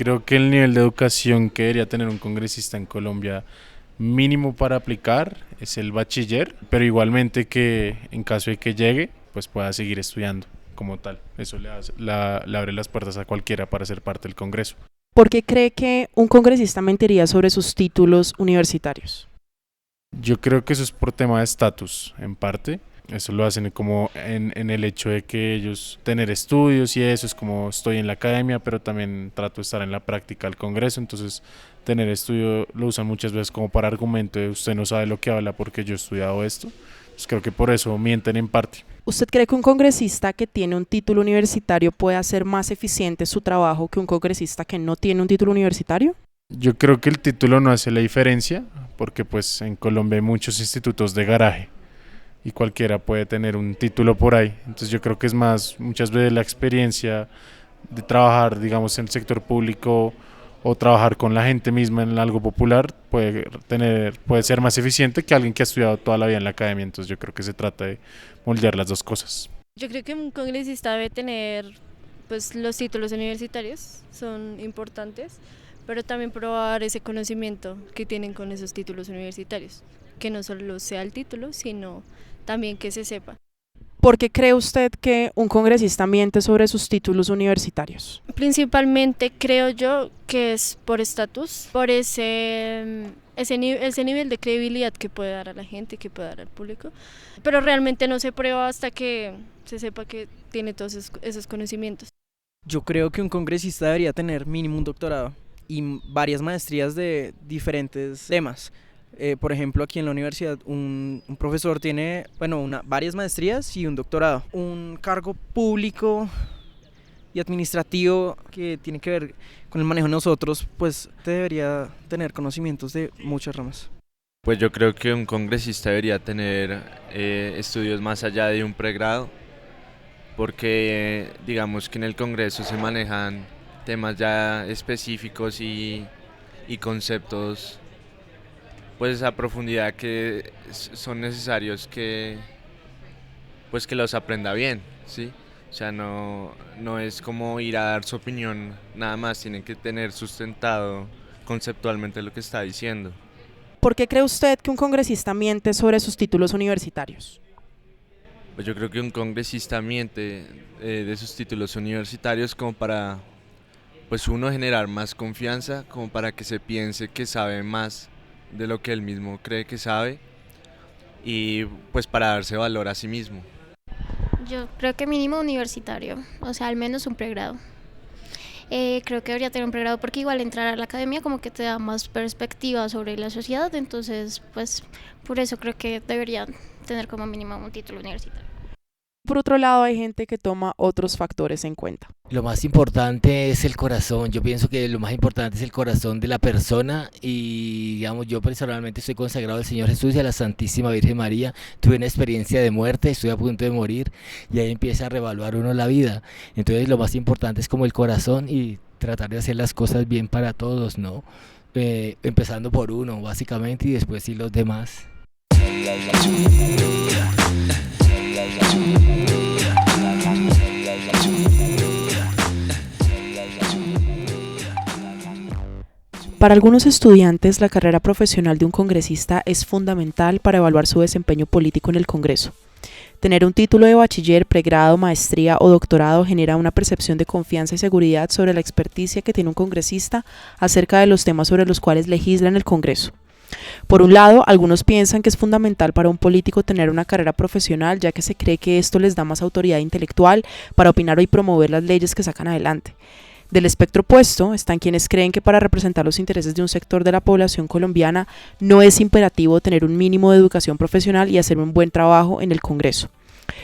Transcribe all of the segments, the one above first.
Creo que el nivel de educación que debería tener un congresista en Colombia mínimo para aplicar es el bachiller, pero igualmente que en caso de que llegue, pues pueda seguir estudiando como tal. Eso le abre las puertas a cualquiera para ser parte del Congreso. ¿Por qué cree que un congresista mentiría sobre sus títulos universitarios? Yo creo que eso es por tema de estatus, en parte. Eso lo hacen como en el hecho de que ellos tener estudios y eso es como estoy en la academia, pero también trato de estar en la práctica del Congreso, entonces tener estudio lo usan muchas veces como para argumento de usted no sabe lo que habla porque yo he estudiado esto. Pues creo que por eso mienten en parte. ¿Usted cree que un congresista que tiene un título universitario puede hacer más eficiente su trabajo que un congresista que no tiene un título universitario? Yo creo que el título no hace la diferencia porque pues en Colombia hay muchos institutos de garaje y cualquiera puede tener un título por ahí. Entonces yo creo que es más muchas veces la experiencia de trabajar, digamos, en el sector público o trabajar con la gente misma en algo popular puede ser más eficiente que alguien que ha estudiado toda la vida en la academia. Entonces yo creo que se trata de moldear las dos cosas. Yo creo que un congresista debe tener, pues los títulos universitarios son importantes, pero también probar ese conocimiento que tienen con esos títulos universitarios, que no solo sea el título, sino también que se sepa. ¿Por qué cree usted que un congresista miente sobre sus títulos universitarios? Principalmente creo yo que es por estatus, por ese nivel de credibilidad que puede dar a la gente, que puede dar al público, pero realmente no se prueba hasta que se sepa que tiene todos esos conocimientos. Yo creo que un congresista debería tener mínimo un doctorado y varias maestrías de diferentes temas. Por ejemplo, aquí en la universidad un profesor tiene varias maestrías y un doctorado. Un cargo público y administrativo que tiene que ver con el manejo de nosotros, pues debería tener conocimientos de muchas ramas. Pues yo creo que un congresista debería tener estudios más allá de un pregrado, porque digamos que en el Congreso se manejan temas ya específicos y conceptos pues a profundidad que son necesarios que pues que los aprenda bien, ¿sí? O sea, no es como ir a dar su opinión, nada más, tienen que tener sustentado conceptualmente lo que está diciendo. ¿Por qué cree usted que un congresista miente sobre sus títulos universitarios? Pues yo creo que un congresista miente de sus títulos universitarios como para, pues uno, generar más confianza, como para que se piense que sabe más de lo que él mismo cree que sabe y pues para darse valor a sí mismo. Yo creo que mínimo universitario, o sea, al menos un pregrado. Creo que debería tener un pregrado porque igual entrar a la academia como que te da más perspectiva sobre la sociedad, entonces pues por eso creo que debería tener como mínimo un título universitario. Por otro lado, hay gente que toma otros factores en cuenta. Lo más importante es el corazón. Yo pienso que lo más importante es el corazón de la persona y, digamos, yo personalmente estoy consagrado al Señor Jesús y a la Santísima Virgen María. Tuve una experiencia de muerte, estoy a punto de morir y ahí empieza a reevaluar uno la vida. Entonces, lo más importante es como el corazón y tratar de hacer las cosas bien para todos, ¿no? Empezando por uno, básicamente, y después sí los demás. Para algunos estudiantes, la carrera profesional de un congresista es fundamental para evaluar su desempeño político en el Congreso. Tener un título de bachiller, pregrado, maestría o doctorado genera una percepción de confianza y seguridad sobre la experticia que tiene un congresista acerca de los temas sobre los cuales legisla en el Congreso. Por un lado, algunos piensan que es fundamental para un político tener una carrera profesional, ya que se cree que esto les da más autoridad intelectual para opinar y promover las leyes que sacan adelante. Del espectro opuesto están quienes creen que para representar los intereses de un sector de la población colombiana no es imperativo tener un mínimo de educación profesional y hacer un buen trabajo en el Congreso.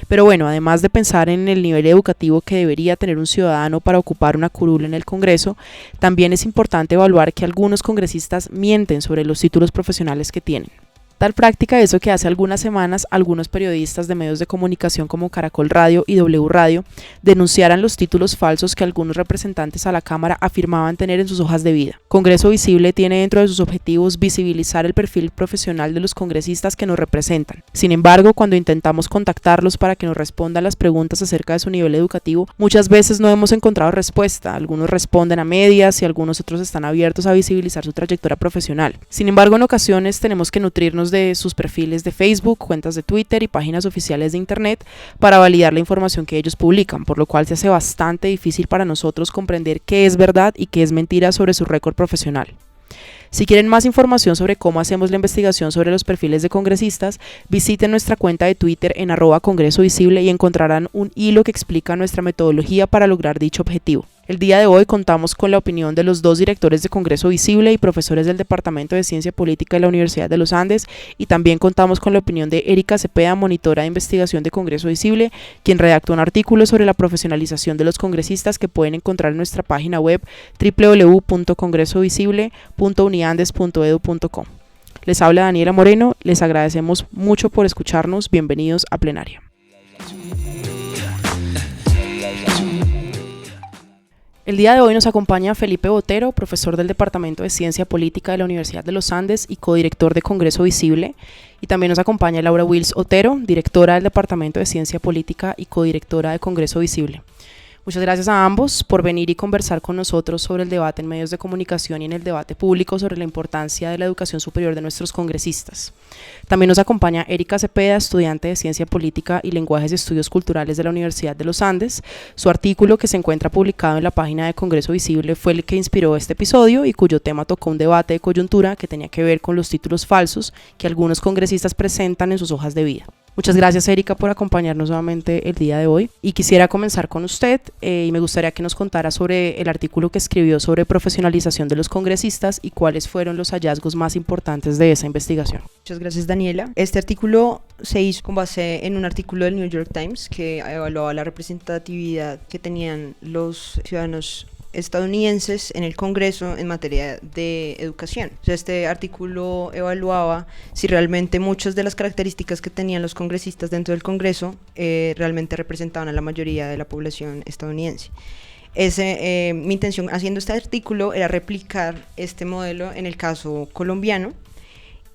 Pero bueno, además de pensar en el nivel educativo que debería tener un ciudadano para ocupar una curul en el Congreso, también es importante evaluar que algunos congresistas mienten sobre los títulos profesionales que tienen. Tal práctica es lo que hace algunas semanas algunos periodistas de medios de comunicación como Caracol Radio y W Radio denunciaran los títulos falsos que algunos representantes a la Cámara afirmaban tener en sus hojas de vida. Congreso Visible tiene dentro de sus objetivos visibilizar el perfil profesional de los congresistas que nos representan. Sin embargo, cuando intentamos contactarlos para que nos respondan las preguntas acerca de su nivel educativo, muchas veces no hemos encontrado respuesta. Algunos responden a medias y algunos otros están abiertos a visibilizar su trayectoria profesional. Sin embargo, en ocasiones tenemos que nutrirnos de sus perfiles de Facebook, cuentas de Twitter y páginas oficiales de Internet para validar la información que ellos publican, por lo cual se hace bastante difícil para nosotros comprender qué es verdad y qué es mentira sobre su récord profesional. Si quieren más información sobre cómo hacemos la investigación sobre los perfiles de congresistas, visiten nuestra cuenta de Twitter en @congresovisible y encontrarán un hilo que explica nuestra metodología para lograr dicho objetivo. El día de hoy contamos con la opinión de los 2 directores de Congreso Visible y profesores del Departamento de Ciencia Política de la Universidad de los Andes, y también contamos con la opinión de Erika Cepeda, monitora de investigación de Congreso Visible, quien redactó un artículo sobre la profesionalización de los congresistas que pueden encontrar en nuestra página web www.congresovisible.uniandes.edu.co. Les habla Daniela Moreno, les agradecemos mucho por escucharnos, bienvenidos a Plenaria. El día de hoy nos acompaña Felipe Botero, profesor del Departamento de Ciencia Política de la Universidad de los Andes y codirector de Congreso Visible, y también nos acompaña Laura Wills Otero, directora del Departamento de Ciencia Política y codirectora de Congreso Visible. Muchas gracias a ambos por venir y conversar con nosotros sobre el debate en medios de comunicación y en el debate público sobre la importancia de la educación superior de nuestros congresistas. También nos acompaña Erika Cepeda, estudiante de Ciencia Política y Lenguajes y Estudios Culturales de la Universidad de los Andes. Su artículo, que se encuentra publicado en la página de Congreso Visible, fue el que inspiró este episodio y cuyo tema tocó un debate de coyuntura que tenía que ver con los títulos falsos que algunos congresistas presentan en sus hojas de vida. Muchas gracias, Erika, por acompañarnos nuevamente el día de hoy. Y quisiera comenzar con usted y me gustaría que nos contara sobre el artículo que escribió sobre profesionalización de los congresistas y cuáles fueron los hallazgos más importantes de esa investigación. Muchas gracias, Daniela. Este artículo se hizo con base en un artículo del New York Times que evaluaba la representatividad que tenían los ciudadanos estadounidenses en el Congreso en materia de educación. O sea, este artículo evaluaba si realmente muchas de las características que tenían los congresistas dentro del Congreso realmente representaban a la mayoría de la población estadounidense. Mi intención haciendo este artículo era replicar este modelo en el caso colombiano.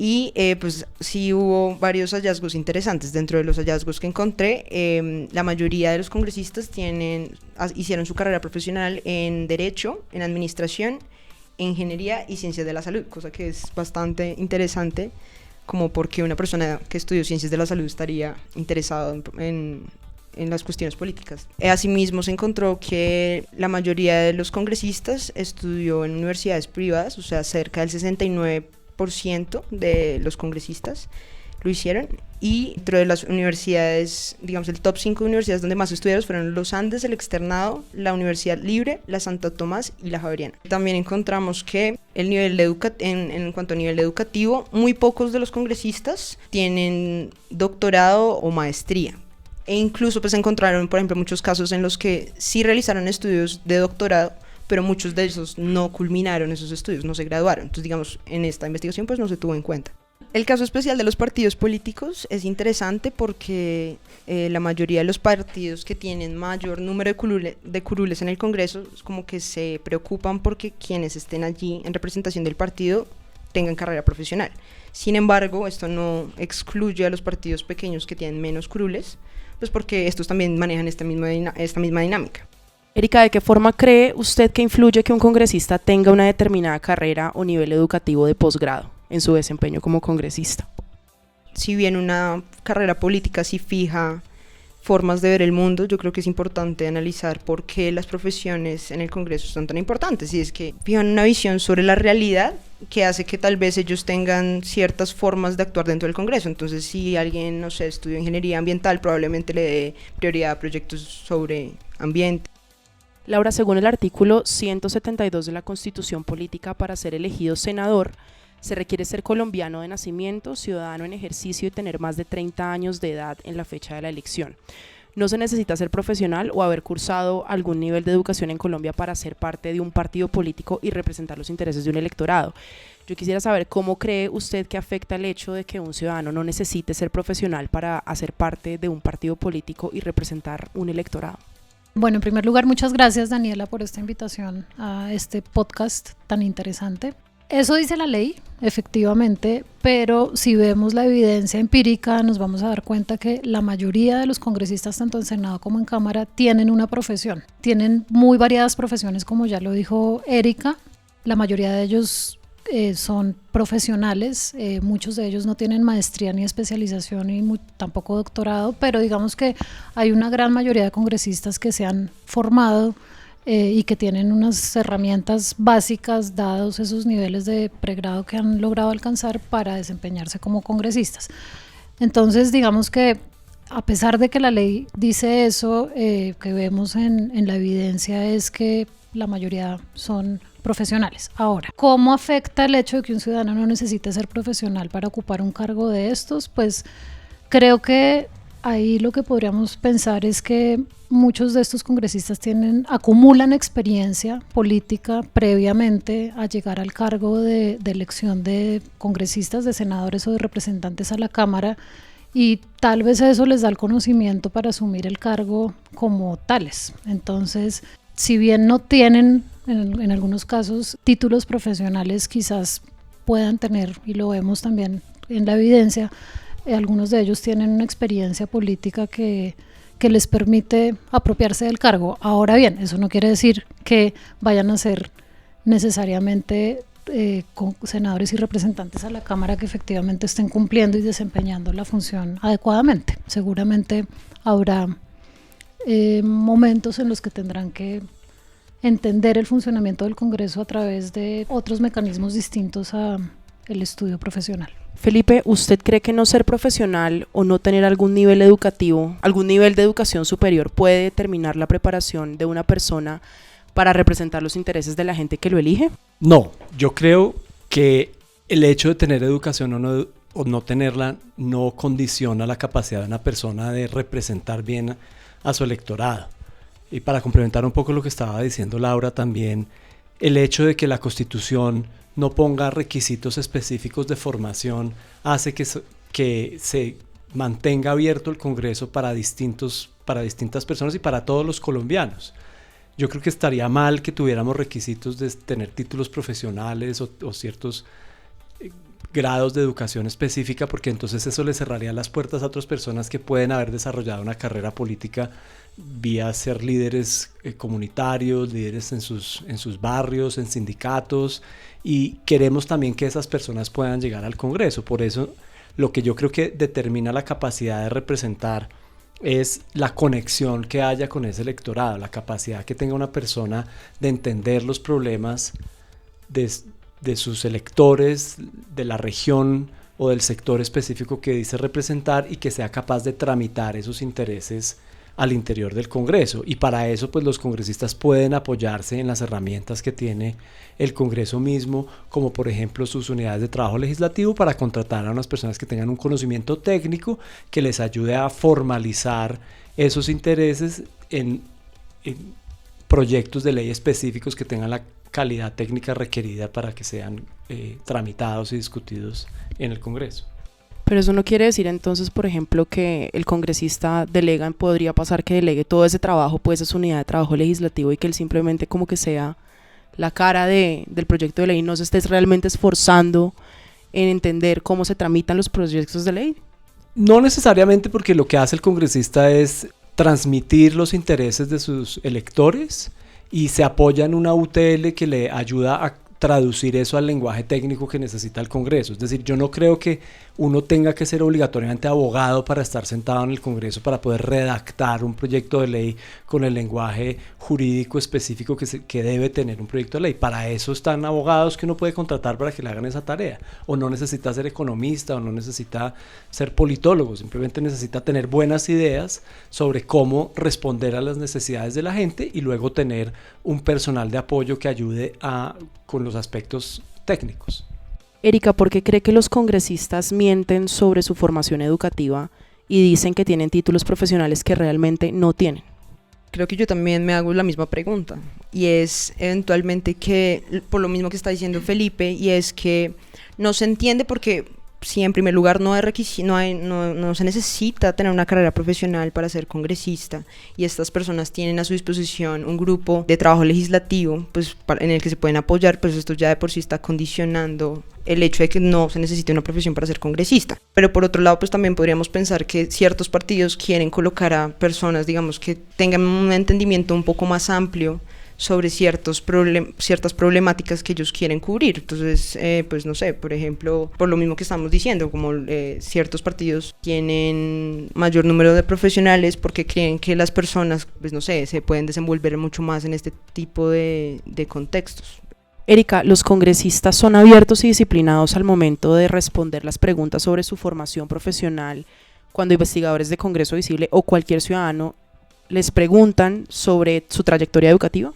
Y pues sí hubo varios hallazgos interesantes. Dentro de los hallazgos que encontré, la mayoría de los congresistas hicieron su carrera profesional en Derecho, en Administración, en Ingeniería y Ciencias de la Salud, cosa que es bastante interesante, como porque una persona que estudió Ciencias de la Salud estaría interesada en las cuestiones políticas. Asimismo se encontró que la mayoría de los congresistas estudió en universidades privadas, o sea, cerca del 69% de los congresistas lo hicieron, y dentro de las universidades, digamos el top 5 universidades donde más estudiaron fueron los Andes, el Externado, la Universidad Libre, la Santo Tomás y la Javeriana. También encontramos que en cuanto a nivel educativo, muy pocos de los congresistas tienen doctorado o maestría, e incluso pues encontraron, por ejemplo, muchos casos en los que sí realizaron estudios de doctorado, pero muchos de esos no culminaron esos estudios, no se graduaron. Entonces, digamos, en esta investigación pues no se tuvo en cuenta. El caso especial de los partidos políticos es interesante porque la mayoría de los partidos que tienen mayor número de curules en el Congreso es como que se preocupan porque quienes estén allí en representación del partido tengan carrera profesional. Sin embargo, esto no excluye a los partidos pequeños que tienen menos curules, pues porque estos también manejan esta misma dinámica. Erika, ¿de qué forma cree usted que influye que un congresista tenga una determinada carrera o nivel educativo de posgrado en su desempeño como congresista? Si bien una carrera política sí fija formas de ver el mundo, yo creo que es importante analizar por qué las profesiones en el Congreso son tan importantes, y es que fijan una visión sobre la realidad que hace que tal vez ellos tengan ciertas formas de actuar dentro del Congreso. Entonces, si alguien, no sé, estudió ingeniería ambiental, probablemente le dé prioridad a proyectos sobre ambiente. Laura, según el artículo 172 de la Constitución Política, para ser elegido senador, se requiere ser colombiano de nacimiento, ciudadano en ejercicio y tener más de 30 años de edad en la fecha de la elección. No se necesita ser profesional o haber cursado algún nivel de educación en Colombia para ser parte de un partido político y representar los intereses de un electorado. Yo quisiera saber cómo cree usted que afecta el hecho de que un ciudadano no necesite ser profesional para hacer parte de un partido político y representar un electorado. Bueno, en primer lugar, muchas gracias, Daniela, por esta invitación a este podcast tan interesante. Eso dice la ley, efectivamente, pero si vemos la evidencia empírica nos vamos a dar cuenta que la mayoría de los congresistas, tanto en Senado como en Cámara, tienen una profesión. Tienen muy variadas profesiones, como ya lo dijo Erika. La mayoría de ellos son profesionales, muchos de ellos no tienen maestría ni especialización y tampoco doctorado, pero digamos que hay una gran mayoría de congresistas que se han formado y que tienen unas herramientas básicas dados esos niveles de pregrado que han logrado alcanzar para desempeñarse como congresistas. Entonces digamos que a pesar de que la ley dice eso, que vemos en la evidencia es que la mayoría son profesionales. Ahora, ¿cómo afecta el hecho de que un ciudadano no necesite ser profesional para ocupar un cargo de estos? Pues creo que ahí lo que podríamos pensar es que muchos de estos congresistas acumulan experiencia política previamente a llegar al cargo de elección de congresistas, de senadores o de representantes a la Cámara, y tal vez eso les da el conocimiento para asumir el cargo como tales. Entonces, si bien no tienen en algunos casos títulos profesionales, quizás puedan tener, y lo vemos también en la evidencia, algunos de ellos tienen una experiencia política que les permite apropiarse del cargo. Ahora bien, eso no quiere decir que vayan a ser necesariamente senadores y representantes a la Cámara que efectivamente estén cumpliendo y desempeñando la función adecuadamente. Seguramente habrá momentos en los que tendrán que entender el funcionamiento del Congreso a través de otros mecanismos distintos al estudio profesional. Felipe, ¿usted cree que no ser profesional o no tener algún nivel educativo, algún nivel de educación superior puede determinar la preparación de una persona para representar los intereses de la gente que lo elige? No, yo creo que el hecho de tener educación o no tenerla no condiciona la capacidad de una persona de representar bien a su electorado. Y para complementar un poco lo que estaba diciendo Laura también, el hecho de que la Constitución no ponga requisitos específicos de formación hace que se mantenga abierto el Congreso para distintas personas y para todos los colombianos. Yo creo que estaría mal que tuviéramos requisitos de tener títulos profesionales o ciertos grados de educación específica, porque entonces eso le cerraría las puertas a otras personas que pueden haber desarrollado una carrera política vía ser líderes comunitarios, líderes en sus barrios, en sindicatos, y queremos también que esas personas puedan llegar al Congreso. Por eso lo que yo creo que determina la capacidad de representar es la conexión que haya con ese electorado, la capacidad que tenga una persona de entender los problemas de sus electores, de la región o del sector específico que dice representar, y que sea capaz de tramitar esos intereses al interior del Congreso. Y para eso pues los congresistas pueden apoyarse en las herramientas que tiene el Congreso mismo, como por ejemplo sus unidades de trabajo legislativo, para contratar a unas personas que tengan un conocimiento técnico que les ayude a formalizar esos intereses en proyectos de ley específicos que tengan la calidad técnica requerida para que sean tramitados y discutidos en el Congreso. Pero eso no quiere decir entonces, por ejemplo, que el congresista podría pasar que delegue todo ese trabajo pues a su unidad de trabajo legislativo y que él simplemente como que sea la cara del proyecto de ley, no se esté realmente esforzando en entender cómo se tramitan los proyectos de ley. No necesariamente, porque lo que hace el congresista es transmitir los intereses de sus electores y se apoya en una UTL que le ayuda a traducir eso al lenguaje técnico que necesita el Congreso. Es decir, yo no creo que uno tenga que ser obligatoriamente abogado para estar sentado en el Congreso para poder redactar un proyecto de ley con el lenguaje jurídico específico que debe tener un proyecto de ley. Para eso están abogados que uno puede contratar para que le hagan esa tarea. O no necesita ser economista, o no necesita ser politólogo, simplemente necesita tener buenas ideas sobre cómo responder a las necesidades de la gente y luego tener un personal de apoyo que ayude con los aspectos técnicos. Erika, ¿por qué cree que los congresistas mienten sobre su formación educativa y dicen que tienen títulos profesionales que realmente no tienen? Creo que yo también me hago la misma pregunta, y es eventualmente que, por lo mismo que está diciendo Felipe, y es que no se entiende porque si en primer lugar no se necesita tener una carrera profesional para ser congresista, y estas personas tienen a su disposición un grupo de trabajo legislativo pues, en el que se pueden apoyar, pues esto ya de por sí está condicionando el hecho de que no se necesite una profesión para ser congresista. Pero por otro lado, pues también podríamos pensar que ciertos partidos quieren colocar a personas, digamos, que tengan un entendimiento un poco más amplio sobre ciertas problemáticas que ellos quieren cubrir. Entonces, pues no sé, por ejemplo, por lo mismo que estamos diciendo, como ciertos partidos tienen mayor número de profesionales porque creen que las personas, pues no sé, se pueden desenvolver mucho más en este tipo de contextos. Erika, ¿los congresistas son abiertos y disciplinados al momento de responder las preguntas sobre su formación profesional cuando investigadores de Congreso Visible o cualquier ciudadano les preguntan sobre su trayectoria educativa?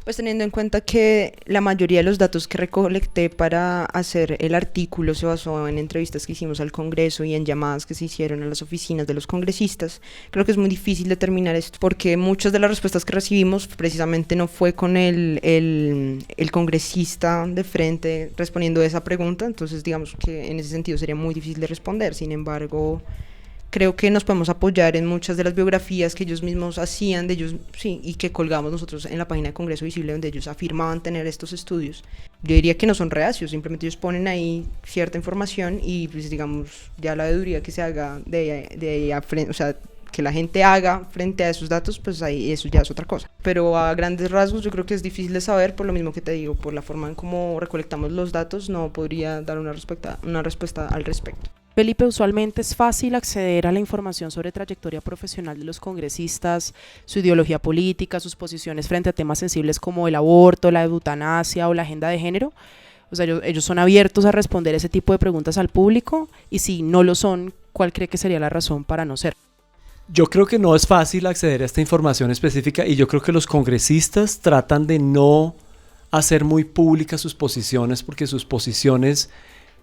Pues teniendo en cuenta que la mayoría de los datos que recolecté para hacer el artículo se basó en entrevistas que hicimos al Congreso y en llamadas que se hicieron a las oficinas de los congresistas, creo que es muy difícil determinar esto, porque muchas de las respuestas que recibimos precisamente no fue con el congresista de frente respondiendo esa pregunta, entonces digamos que en ese sentido sería muy difícil de responder. Sin embargo, creo que nos podemos apoyar en muchas de las biografías que ellos mismos hacían de ellos, sí, y que colgamos nosotros en la página de Congreso Visible, donde ellos afirmaban tener estos estudios. Yo diría que no son reacios, simplemente ellos ponen ahí cierta información y pues digamos ya la veeduría que se haga o sea, que la gente haga frente a esos datos, pues ahí eso ya es otra cosa. Pero a grandes rasgos yo creo que es difícil de saber, por lo mismo que te digo, por la forma en cómo recolectamos los datos, no podría dar una respuesta al respecto. Felipe, usualmente es fácil acceder a la información sobre trayectoria profesional de los congresistas, su ideología política, sus posiciones frente a temas sensibles como el aborto, la eutanasia o la agenda de género. O sea, ellos son abiertos a responder ese tipo de preguntas al público, y si no lo son, ¿cuál cree que sería la razón para no ser? Yo creo que no es fácil acceder a esta información específica, y yo creo que los congresistas tratan de no hacer muy públicas sus posiciones, porque sus posiciones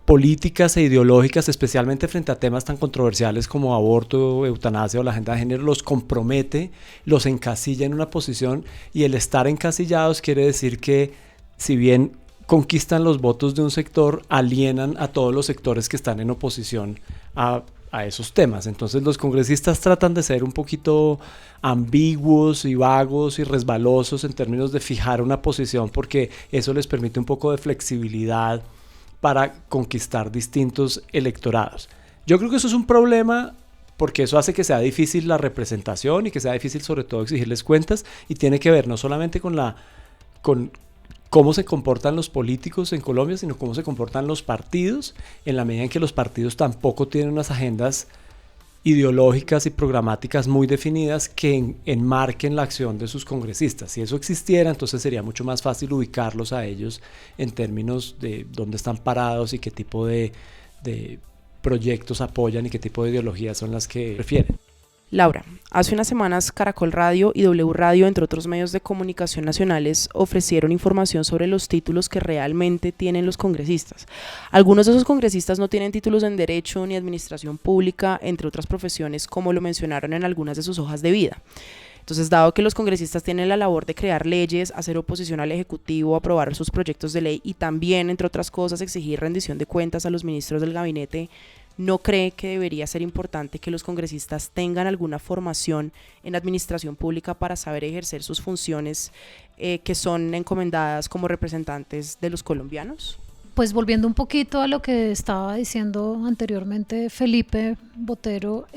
políticas e ideológicas, especialmente frente a temas tan controversiales como aborto, eutanasia o la agenda de género, los compromete, los encasilla en una posición, y el estar encasillados quiere decir que si bien conquistan los votos de un sector, alienan a todos los sectores que están en oposición a esos temas. Entonces los congresistas tratan de ser un poquito ambiguos y vagos y resbalosos en términos de fijar una posición, porque eso les permite un poco de flexibilidad para conquistar distintos electorados. Yo creo que eso es un problema, porque eso hace que sea difícil la representación y que sea difícil sobre todo exigirles cuentas, y tiene que ver no solamente con cómo se comportan los políticos en Colombia, sino cómo se comportan los partidos, en la medida en que los partidos tampoco tienen unas agendas ideológicas y programáticas muy definidas que enmarquen la acción de sus congresistas. Si eso existiera, entonces sería mucho más fácil ubicarlos a ellos en términos de dónde están parados y qué tipo de proyectos apoyan y qué tipo de ideologías son las que prefieren. Laura, hace unas semanas Caracol Radio y W Radio, entre otros medios de comunicación nacionales, ofrecieron información sobre los títulos que realmente tienen los congresistas. Algunos de esos congresistas no tienen títulos en Derecho ni Administración Pública, entre otras profesiones, como lo mencionaron en algunas de sus hojas de vida. Entonces, dado que los congresistas tienen la labor de crear leyes, hacer oposición al Ejecutivo, aprobar sus proyectos de ley y también, entre otras cosas, exigir rendición de cuentas a los ministros del gabinete, ¿no cree que debería ser importante que los congresistas tengan alguna formación en administración pública para saber ejercer sus funciones que son encomendadas como representantes de los colombianos? Pues volviendo un poquito a lo que estaba diciendo anteriormente Felipe Botero,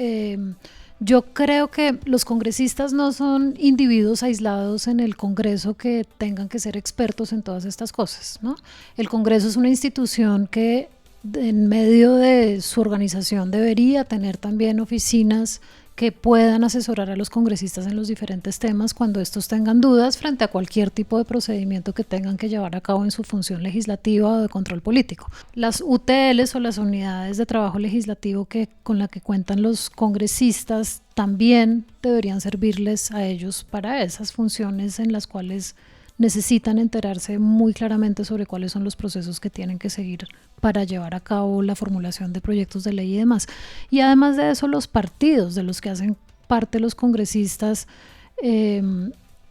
yo creo que los congresistas no son individuos aislados en el Congreso que tengan que ser expertos en todas estas cosas, ¿no? El Congreso es una institución que en medio de su organización debería tener también oficinas que puedan asesorar a los congresistas en los diferentes temas cuando estos tengan dudas frente a cualquier tipo de procedimiento que tengan que llevar a cabo en su función legislativa o de control político. Las UTLs o las unidades de trabajo legislativo con la que cuentan los congresistas también deberían servirles a ellos para esas funciones en las cuales necesitan enterarse muy claramente sobre cuáles son los procesos que tienen que seguir para llevar a cabo la formulación de proyectos de ley y demás. Y además de eso, los partidos de los que hacen parte los congresistas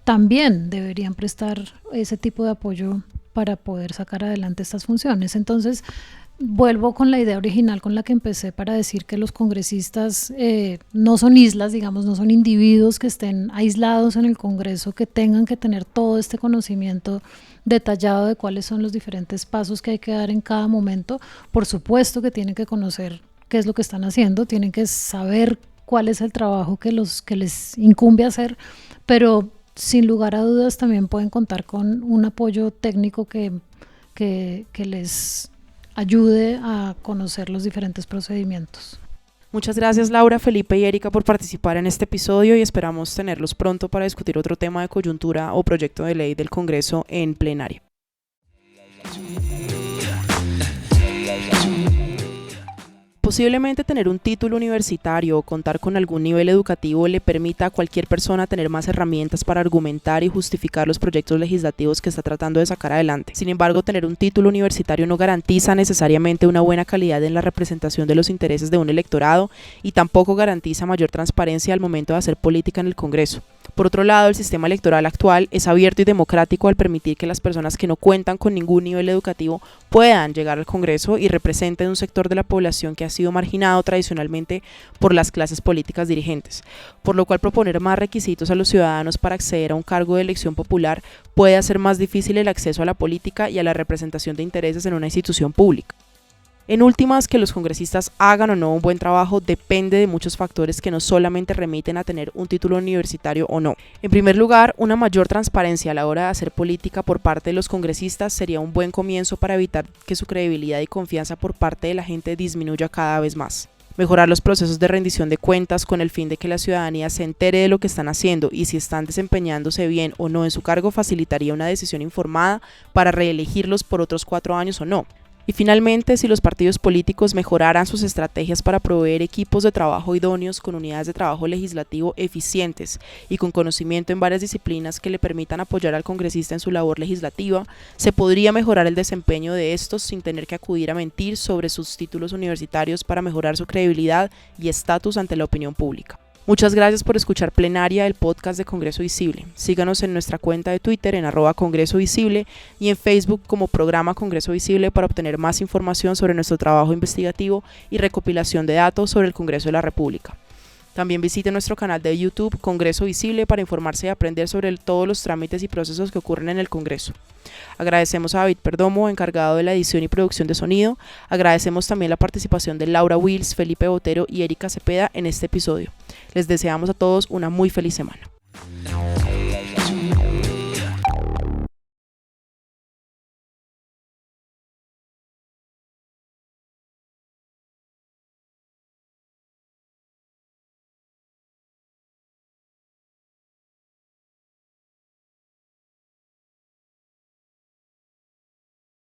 también deberían prestar ese tipo de apoyo para poder sacar adelante estas funciones. Entonces, vuelvo con la idea original con la que empecé para decir que los congresistas no son islas, digamos, no son individuos que estén aislados en el Congreso, que tengan que tener todo este conocimiento detallado de cuáles son los diferentes pasos que hay que dar en cada momento. Por supuesto que tienen que conocer qué es lo que están haciendo, tienen que saber cuál es el trabajo que les incumbe hacer, pero sin lugar a dudas también pueden contar con un apoyo técnico que les ayude a conocer los diferentes procedimientos. Muchas gracias Laura, Felipe y Erika por participar en este episodio y esperamos tenerlos pronto para discutir otro tema de coyuntura o proyecto de ley del Congreso en plenaria. Posiblemente tener un título universitario o contar con algún nivel educativo le permita a cualquier persona tener más herramientas para argumentar y justificar los proyectos legislativos que está tratando de sacar adelante. Sin embargo, tener un título universitario no garantiza necesariamente una buena calidad en la representación de los intereses de un electorado y tampoco garantiza mayor transparencia al momento de hacer política en el Congreso. Por otro lado, el sistema electoral actual es abierto y democrático al permitir que las personas que no cuentan con ningún nivel educativo puedan llegar al Congreso y representen un sector de la población que ha sido marginado tradicionalmente por las clases políticas dirigentes, por lo cual proponer más requisitos a los ciudadanos para acceder a un cargo de elección popular puede hacer más difícil el acceso a la política y a la representación de intereses en una institución pública. En últimas, que los congresistas hagan o no un buen trabajo depende de muchos factores que no solamente remiten a tener un título universitario o no. En primer lugar, una mayor transparencia a la hora de hacer política por parte de los congresistas sería un buen comienzo para evitar que su credibilidad y confianza por parte de la gente disminuya cada vez más. Mejorar los procesos de rendición de cuentas con el fin de que la ciudadanía se entere de lo que están haciendo y si están desempeñándose bien o no en su cargo facilitaría una decisión informada para reelegirlos por otros 4 años o no. Y finalmente, si los partidos políticos mejoraran sus estrategias para proveer equipos de trabajo idóneos con unidades de trabajo legislativo eficientes y con conocimiento en varias disciplinas que le permitan apoyar al congresista en su labor legislativa, se podría mejorar el desempeño de estos sin tener que acudir a mentir sobre sus títulos universitarios para mejorar su credibilidad y estatus ante la opinión pública. Muchas gracias por escuchar Plenaria, el podcast de Congreso Visible. Síganos en nuestra cuenta de Twitter en @CongresoVisible y en Facebook como Programa Congreso Visible para obtener más información sobre nuestro trabajo investigativo y recopilación de datos sobre el Congreso de la República. También visite nuestro canal de YouTube Congreso Visible para informarse y aprender sobre todos los trámites y procesos que ocurren en el Congreso. Agradecemos a David Perdomo, encargado de la edición y producción de sonido. Agradecemos también la participación de Laura Wills, Felipe Botero y Erika Cepeda en este episodio. Les deseamos a todos una muy feliz semana.